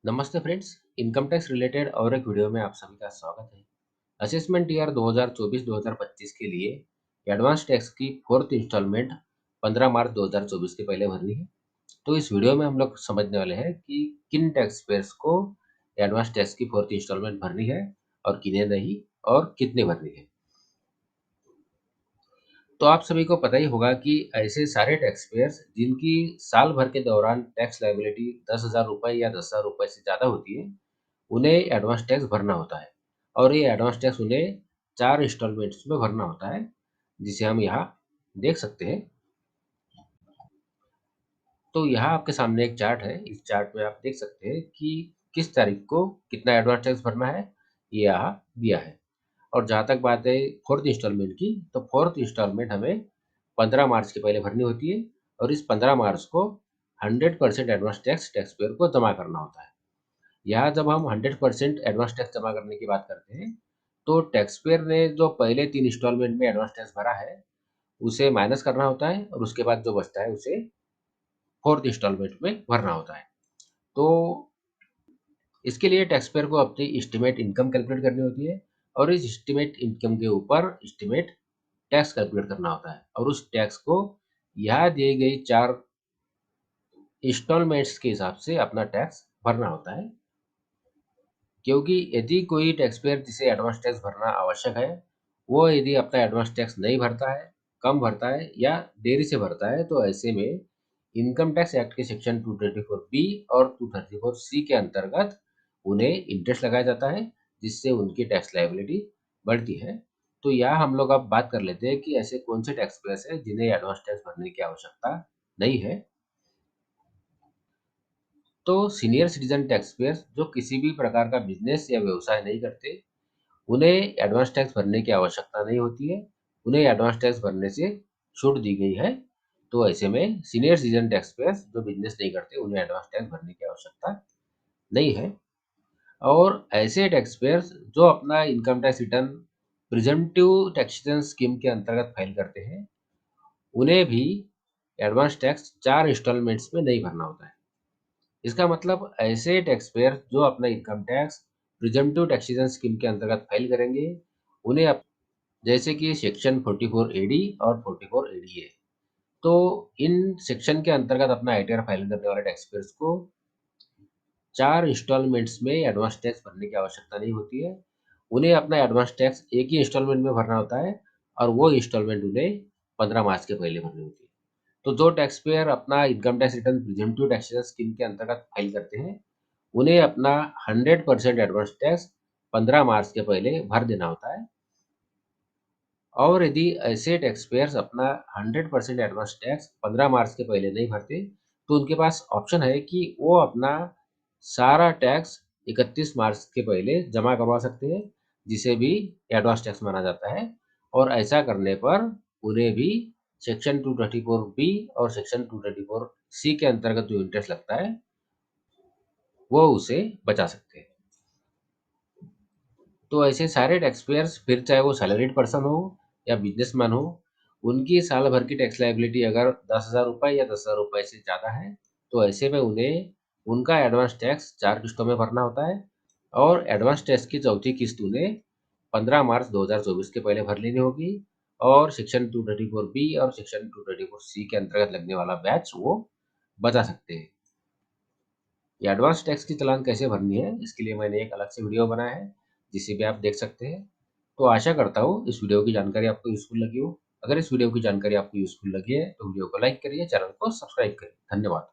नमस्ते friends. Income tax related और एक वीडियो में आप सभी का स्वागत है। असेसमेंट ईयर 2024-2025 के लिए एडवांस टैक्स की फोर्थ इंस्टॉलमेंट 15 मार्च 2024 के पहले भरनी है। तो इस वीडियो में हम लोग समझने वाले हैं कि किन टैक्स पेयर्स को एडवांस टैक्स की फोर्थ इंस्टॉलमेंट भरनी है और किन्हें नहीं, और कितनी भरनी है। तो आप सभी को पता ही होगा कि ऐसे सारे टैक्स पेयर्स जिनकी साल भर के दौरान टैक्स लायबिलिटी 10,000 रुपये या 10,000 रुपये से ज़्यादा होती है, उन्हें एडवांस टैक्स भरना होता है। और ये एडवांस टैक्स उन्हें 4 इंस्टॉलमेंट्स में भरना होता है, जिसे हम यहाँ देख सकते हैं। तो यहाँ आपके सामने एक चार्ट है। इस चार्ट में आप देख सकते हैं कि किस तारीख को कितना एडवांस टैक्स भरना है, ये यहाँ दिया है। और जहाँ तक बात है फोर्थ इंस्टॉलमेंट की, तो फोर्थ इंस्टॉलमेंट हमें 15 मार्च के पहले भरनी होती है और इस 15 मार्च को 100% एडवांस टैक्स टैक्स पेयर को जमा करना होता है। यहाँ जब हम 100% एडवांस टैक्स जमा करने की बात करते हैं, तो टैक्स पेयर ने जो पहले 3 इंस्टॉलमेंट में एडवांस टैक्स भरा है, उसे माइनस करना होता है और उसके बाद जो बचता है उसे फोर्थ इंस्टॉलमेंट में भरना होता है। तो इसके लिए टैक्स पेयर को अपनी एस्टिमेट इनकम कैलकुलेट करनी होती है और इस एस्टिमेट इनकम के ऊपर एस्टिमेट टैक्स कैलकुलेट करना होता है और उस टैक्स को यहाँ दी गई 4 इंस्टॉलमेंट्स के हिसाब से अपना टैक्स भरना होता है। क्योंकि यदि कोई टैक्स पेयर जिसे एडवांस टैक्स भरना आवश्यक है, वो यदि अपना एडवांस टैक्स नहीं भरता है, कम भरता है या देरी से भरता है, तो ऐसे में इनकम टैक्स एक्ट के सेक्शन 234 बी और 234 सी के अंतर्गत उन्हें इंटरेस्ट लगाया जाता है, जिससे उनकी टैक्स लायबिलिटी बढ़ती है। तो यहाँ हम लोग अब बात कर लेते हैं कि ऐसे कौन से टैक्स पेयर्स हैं जिन्हें एडवांस टैक्स भरने की आवश्यकता नहीं है। तो सीनियर सिटीजन टैक्स पेयर्स जो किसी भी प्रकार का बिजनेस या व्यवसाय नहीं करते, उन्हें एडवांस टैक्स भरने की आवश्यकता नहीं होती है। उन्हें एडवांस टैक्स भरने से छूट दी गई है। तो ऐसे में सीनियर सिटीजन टैक्स पेयर्स जो बिजनेस नहीं करते, उन्हें एडवांस टैक्स भरने की आवश्यकता नहीं है। और ऐसे टैक्स पेयर्स जो अपना income tax return presumptive taxation scheme के अंतर्गत फाइल करते हैं, उन्हें भी एडवांस टैक्स 4 इंस्टॉलमेंट्स में नहीं भरना होता है। इसका मतलब ऐसे टैक्स पेयर जो अपना income tax presumptive taxation scheme के अंतर्गत फाइल करेंगे, उन्हें जैसे कि सेक्शन 44 एडी और 44 एडीए, तो इन सेक्शन के अंतर्गत अपना आईटीआर फाइल करने वाले टैक्स पेयर्स को 4 इंस्टॉलमेंट्स में एडवांस टैक्स भरने की आवश्यकता नहीं होती है। उन्हें अपना एडवांस टैक्स एक ही इंस्टॉलमेंट में भरना होता है और वो इंस्टॉलमेंट उन्हें 15 मार्च के पहले भरनी होती है। तो जो टैक्स पेयर अपना income tax return presumptive taxation scheme के अंतर्गत फाइल करते हैं, उन्हें अपना 100% एडवांस टैक्स 15 मार्च के पहले भर देना होता है। और यदि ऐसे टैक्स पेयर्स अपना 100% एडवांस टैक्स 15 मार्च के पहले नहीं भरते, तो उनके पास ऑप्शन है कि वो अपना सारा टैक्स 31 मार्च के पहले जमा करवा सकते हैं, जिसे भी एडवांस टैक्स माना जाता है। और ऐसा करने पर उन्हें भी सेक्शन 234 बी और सेक्शन 234 सी के अंतर्गत जो इंटरेस्ट लगता है, वो उसे बचा सकते हैं। तो ऐसे सारे टैक्स पेयर्स, फिर चाहे वो सैलरीड पर्सन हो या बिजनेसमैन हो, उनकी साल भर की टैक्स लायबिलिटी अगर 10,000 रुपये या 10,000 रुपये से ज़्यादा है, तो ऐसे में उन्हें उनका एडवांस टैक्स 4 किस्तों में भरना होता है और एडवांस टैक्स की चौथी किस्त उन्हें 15 मार्च 2024 के पहले भर लेनी होगी और सेक्शन 234 बी और सेक्शन 234 सी के अंतर्गत लगने वाला बैच वो बचा सकते हैं। ये एडवांस टैक्स की चालान कैसे भरनी है, इसके लिए मैंने एक अलग से वीडियो बनाया है, जिसे भी आप देख सकते हैं। तो आशा करता हूँ इस वीडियो की जानकारी आपको यूज़फुल लगी हो। अगर इस वीडियो की जानकारी आपको यूज़फुल लगी है, तो वीडियो को लाइक करिए, चैनल को सब्सक्राइब करिए। धन्यवाद।